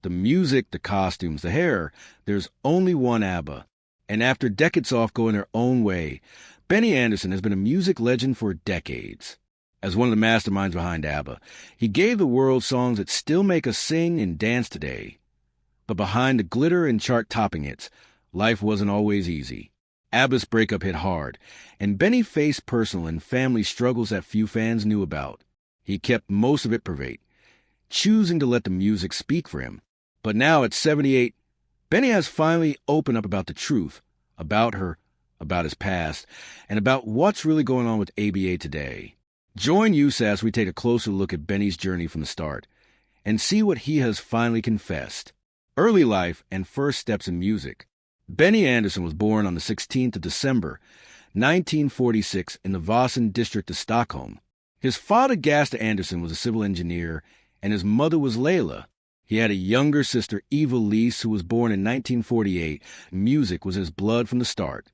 The music, the costumes, the hair, there's only one ABBA. And after decades off going their own way, Benny Andersson has been a music legend for decades. As one of the masterminds behind ABBA, he gave the world songs that still make us sing and dance today. But behind the glitter and chart-topping hits, life wasn't always easy. ABBA's breakup hit hard, and Benny faced personal and family struggles that few fans knew about. He kept most of it private, choosing to let the music speak for him. But now at 78, Benny has finally opened up about the truth, about her, about his past, and about what's really going on with ABBA today. Join us as we take a closer look at Benny's journey from the start and see what he has finally confessed. Early life and first steps in music. Benny Andersson was born on the 16th of December, 1946 in the Vasan district of Stockholm. His father, Gasta Andersson, was a civil engineer, and his mother was Layla. He had a younger sister, Eva Lise, who was born in 1948. Music was his blood from the start.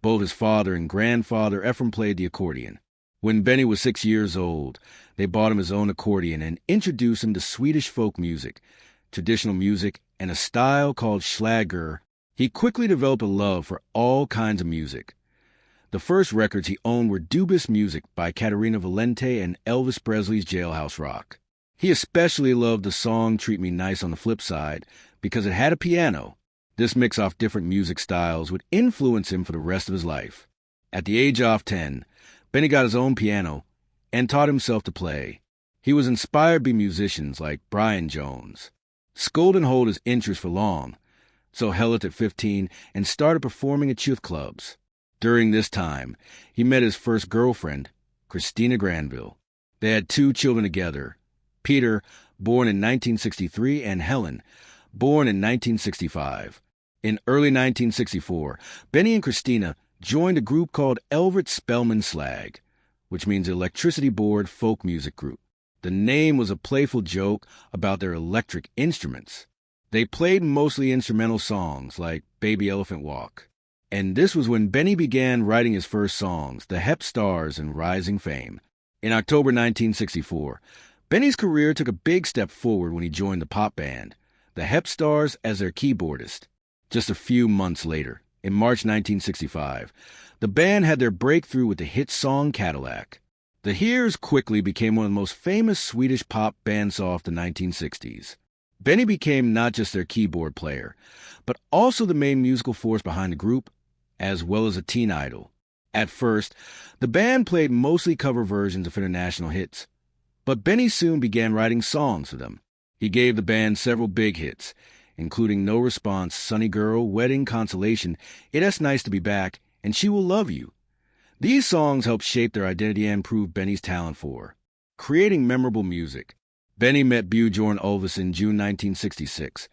Both his father and grandfather Ephraim played the accordion. When Benny was 6 years old, they bought him his own accordion and introduced him to Swedish folk music, traditional music, and a style called schlager. He quickly developed a love for all kinds of music. The first records he owned were Dubis Music by Caterina Valente and Elvis Presley's Jailhouse Rock. He especially loved the song Treat Me Nice on the flip side because it had a piano. This mix of different music styles would influence him for the rest of his life. At the age of 10, Benny got his own piano and taught himself to play. He was inspired by musicians like Brian Jones. School didn't hold his interest for long, so held it at 15 and started performing at youth clubs. During this time, he met his first girlfriend, Christina Granville. They had 2 children together, Peter, born in 1963, and Helen, born in 1965. In early 1964, Benny and Christina joined a group called Elvert Spellman Slag, which means Electricity Board Folk Music Group. The name was a playful joke about their electric instruments. They played mostly instrumental songs like Baby Elephant Walk. And this was when Benny began writing his first songs, the Hep Stars and Rising Fame. In October 1964, Benny's career took a big step forward when he joined the pop band, the Hep Stars, as their keyboardist. Just a few months later, in March 1965, the band had their breakthrough with the hit song Cadillac. The Hears quickly became one of the most famous Swedish pop bands of the 1960s. Benny became not just their keyboard player, but also the main musical force behind the group, as well as a teen idol. At first, the band played mostly cover versions of international hits, but Benny soon began writing songs for them. He gave the band several big hits, including No Response, Sunny Girl, Wedding, Consolation, It's Nice to Be Back, and She Will Love You. These songs helped shape their identity and prove Benny's talent for creating memorable music. Benny met Bjorn in June 1966,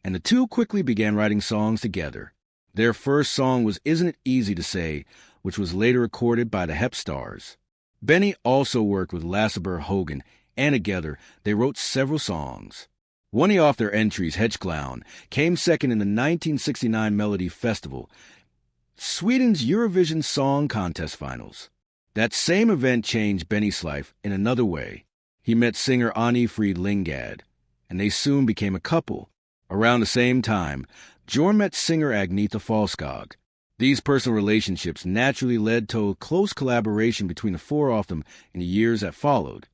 and the two quickly began writing songs together. Their first song was Isn't It Easy to Say, which was later recorded by the Hep Stars. Benny also worked with Lasseter Hogan, and together they wrote several songs. One off their entries, Hedgeclown, came second in the 1969 Melody Festival, Sweden's Eurovision Song Contest Finals. That same event changed Benny's life in another way. He met singer Annie Fried Lingad, and they soon became a couple. Around the same time, Bjorn met singer Agnetha Falskog. These personal relationships naturally led to a close collaboration between the four of them in the years that followed.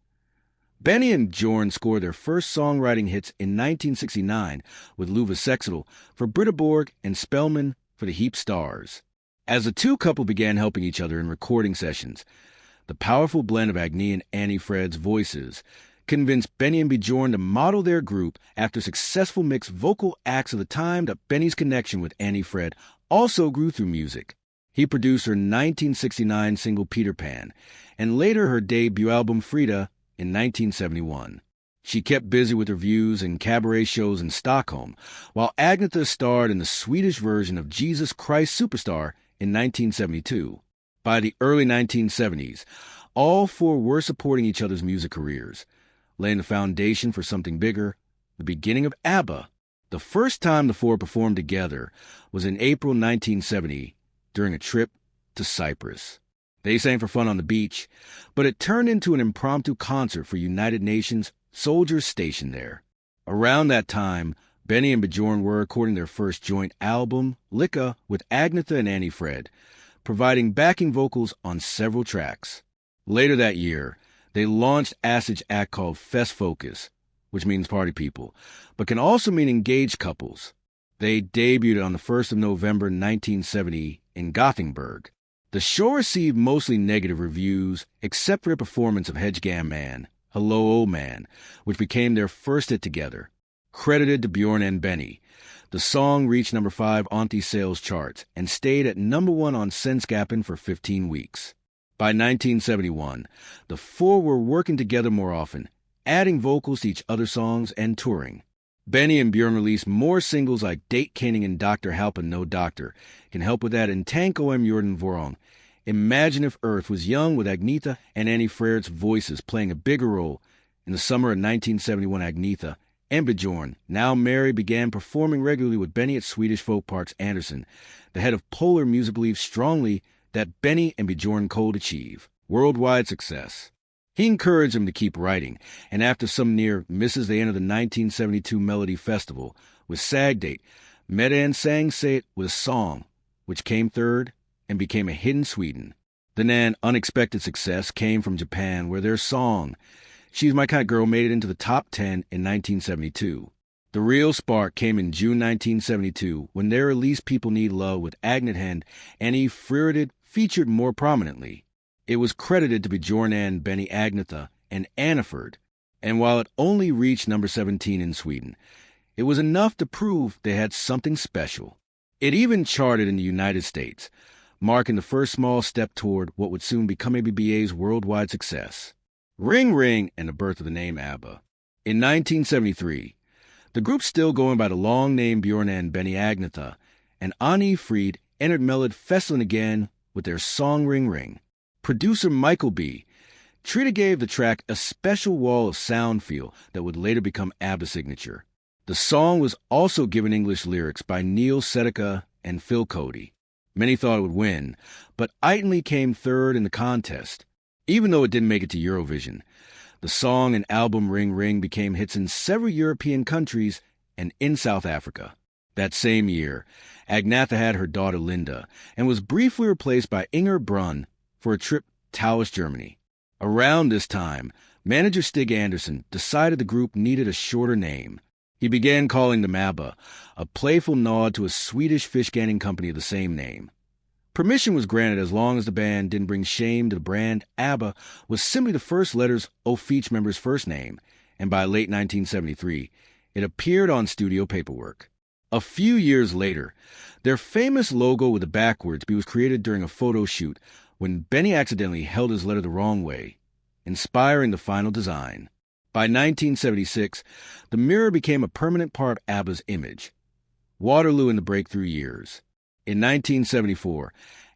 Benny and Bjorn scored their first songwriting hits in 1969 with Luva Sextile for Britta Borg and Spellman for the Hep Stars. As the two couple began helping each other in recording sessions, the powerful blend of Agne and Annie Fred's voices convinced Benny and Bjorn to model their group after successful mixed vocal acts of the time. That Benny's connection with Annie Fred also grew through music. He produced her 1969 single Peter Pan, and later her debut album Frida in 1971. She kept busy with reviews and cabaret shows in Stockholm, while Agnetha starred in the Swedish version of Jesus Christ Superstar in 1972. By the early 1970s, all four were supporting each other's music careers, laying the foundation for something bigger, the beginning of ABBA. The first time the four performed together was in April 1970 during a trip to Cyprus. They sang for fun on the beach, but it turned into an impromptu concert for United Nations soldiers stationed there. Around that time, Benny and Bjorn were recording their first joint album, Licka, with Agnetha and Annie Fred, providing backing vocals on several tracks. Later that year, they launched Acid's act called Fest Focus, which means party people, but can also mean engaged couples. They debuted on the 1st of November 1970 in Gothenburg. The show received mostly negative reviews, except for a performance of Hedgeham Man, Hello Old Man, which became their first hit together. Credited to Bjorn and Benny, the song reached number 5 on the sales charts and stayed at number 1 on Senskapen for 15 weeks. By 1971, the four were working together more often, adding vocals to each other's songs and touring. Benny and Bjorn released more singles like Date Koning and Dr. Halpen No Doctor, Can Help With That, and Tank Om Jordan Vorong. Imagine If Earth Was Young with Agnetha and Annie Fred's voices playing a bigger role. In the summer of 1971, Agnetha and Bjorn, now married, began performing regularly with Benny at Swedish folk parks. Andersson, the head of Polar Music, believes strongly that Benny and Bjorn could achieve worldwide success. He encouraged them to keep writing, and after some near misses, they entered the 1972 Melody Festival with Sag Date. Medan sang Say It with a song, which came third and became a hit in Sweden. Then an unexpected success came from Japan, where their song, She's My Kind of Girl, made it into the top 10 in 1972. The real spark came in June 1972, when their release People Need Love with Agnetha and Annie Fred featured more prominently. It was credited to Bjorn and Benny, Agnetha, and Annie Fred, and while it only reached number 17 in Sweden, it was enough to prove they had something special. It even charted in the United States, marking the first small step toward what would soon become ABBA's worldwide success. Ring Ring and the birth of the name ABBA. In 1973, the group still going by the long name Bjorn and Benny, Agnetha, and Annie Fred entered Melodifestivalen again with their song Ring Ring. Producer Michael B. Trita gave the track a special wall of sound feel that would later become ABBA's signature. The song was also given English lyrics by Neil Sedaka and Phil Cody. Many thought it would win, but Italy came third in the contest. Even though it didn't make it to Eurovision, the song and album Ring Ring became hits in several European countries and in South Africa. That same year, Agnetha had her daughter Linda and was briefly replaced by Inger Brunn for a trip to Taos, Germany. Around this time, manager Stig Andersson decided the group needed a shorter name. He began calling them ABBA, a playful nod to a Swedish fish canning company of the same name. Permission was granted as long as the band didn't bring shame to the brand. ABBA was simply the first letters of each member's first name, and by late 1973, it appeared on studio paperwork. A few years later, their famous logo with the backwards B was created during a photo shoot when Benny accidentally held his letter the wrong way, inspiring the final design. By 1976, the mirror became a permanent part of ABBA's image. Waterloo in the breakthrough years. In 1974,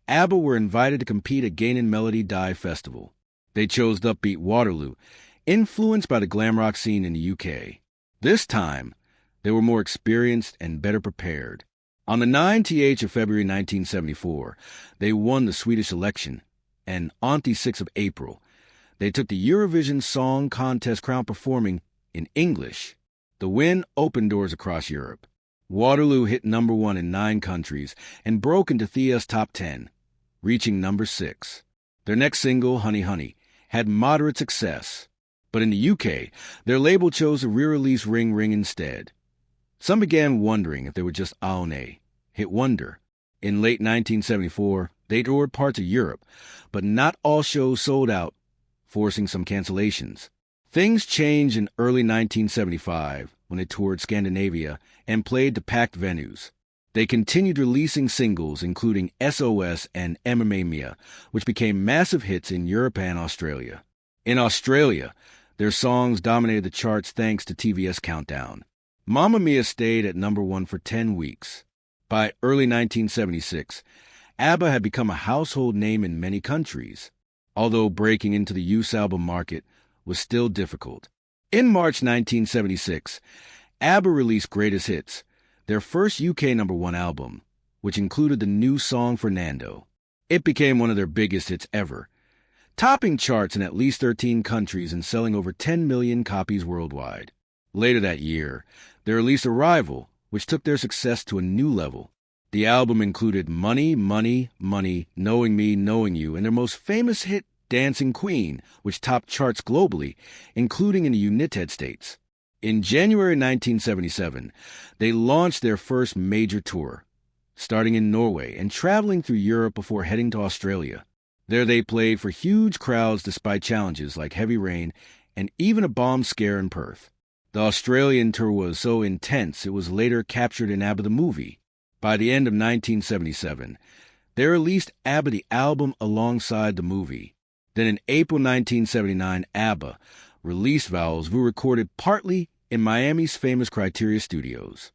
ABBA were invited to compete at Gain and Melody Die Festival. They chose the upbeat Waterloo, influenced by the glam rock scene in the UK. This time, they were more experienced and better prepared. On the 9th of February 1974, they won the Swedish election, and on the 6th of April, they took the Eurovision Song Contest crown performing in English. The win opened doors across Europe. Waterloo hit number 1 in 9 countries and broke into Thea's top 10, reaching number 6. Their next single, Honey Honey, had moderate success, but in the UK, their label chose to re-release Ring Ring instead. Some began wondering if they were just Aone, hit wonder. In late 1974, they toured parts of Europe, but not all shows sold out, forcing some cancellations. Things changed in early 1975 when they toured Scandinavia and played to packed venues. They continued releasing singles including SOS and MMA Mia, which became massive hits in Europe and Australia. In Australia, their songs dominated the charts thanks to TVS Countdown. Mamma Mia stayed at number 1 for 10 weeks. By early 1976, ABBA had become a household name in many countries, although breaking into the youth album market was still difficult. In March 1976, ABBA released Greatest Hits, their first UK number 1 album, which included the new song Fernando. It became one of their biggest hits ever, topping charts in at least 13 countries and selling over 10 million copies worldwide. Later that year, they released Arrival, which took their success to a new level. The album included Money, Money, Money, Knowing Me, Knowing You, and their most famous hit, Dancing Queen, which topped charts globally, including in the United States. In January 1977, they launched their first major tour, starting in Norway and traveling through Europe before heading to Australia. There they played for huge crowds despite challenges like heavy rain and even a bomb scare in Perth. The Australian tour was so intense it was later captured in ABBA the movie. By the end of 1977, they released ABBA the album alongside the movie. Then in April 1979, ABBA released Valves, who recorded partly in Miami's famous Criteria Studios.